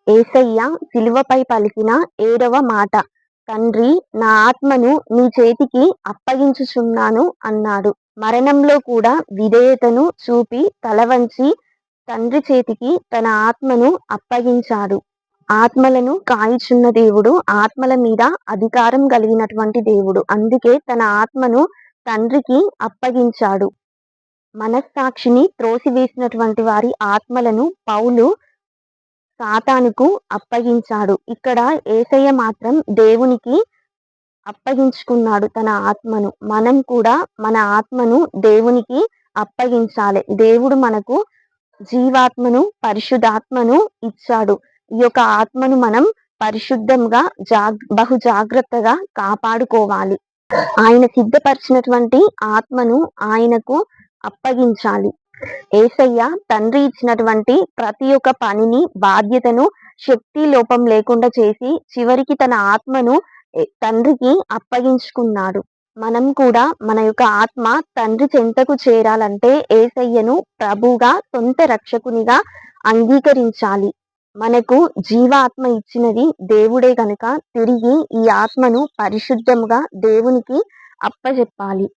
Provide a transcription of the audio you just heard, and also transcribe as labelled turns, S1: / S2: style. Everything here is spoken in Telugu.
S1: యేసయ్య శిలువపై పలికిన 7వ మాట. తండ్రి, నా ఆత్మను నీ చేతికి అప్పగించుచున్నాను అన్నాడు. మరణంలో కూడా విధేయతను చూపి తలవంచి తండ్రి చేతికి తన ఆత్మను అప్పగించాడు. ఆత్మలను కాయుచున్న దేవుడు, ఆత్మల మీద అధికారం కలిగినటువంటి దేవుడు. అందుకే తన ఆత్మను తండ్రికి అప్పగించాడు. మనస్సాక్షిని త్రోసివేసినటువంటి వారి ఆత్మలను పౌలు సాతానుకు అప్పగించాడు. ఇక్కడ యేసయ్య మాత్రం దేవునికి అప్పగించుకున్నాడు తన ఆత్మను. మనం కూడా మన ఆత్మను దేవునికి అప్పగించాలి. దేవుడు మనకు జీవాత్మను, పరిశుద్ధాత్మను ఇచ్చాడు. ఈ యొక్క ఆత్మను మనం పరిశుద్ధంగా బహు జాగ్రత్తగా కాపాడుకోవాలి. ఆయన సిద్ధపరిచినటువంటి ఆత్మను ఆయనకు అప్పగించాలి. యేసయ్య తండ్రి ఇచ్చినటువంటి ప్రతి ఒక్క పనిని, బాధ్యతను శక్తి లోపం లేకుండా చేసి చివరికి తన ఆత్మను తండ్రికి అప్పగించుకున్నాడు. మనం కూడా మన యొక్క ఆత్మ తండ్రి చెంతకు చేరాలంటే యేసయ్యను ప్రభువుగా, సొంత రక్షకునిగా అంగీకరించాలి. మనకు జీవాత్మ ఇచ్చినది దేవుడే గనుక తిరిగి ఈ ఆత్మను పరిశుద్ధముగా దేవునికి అప్పజెప్పాలి.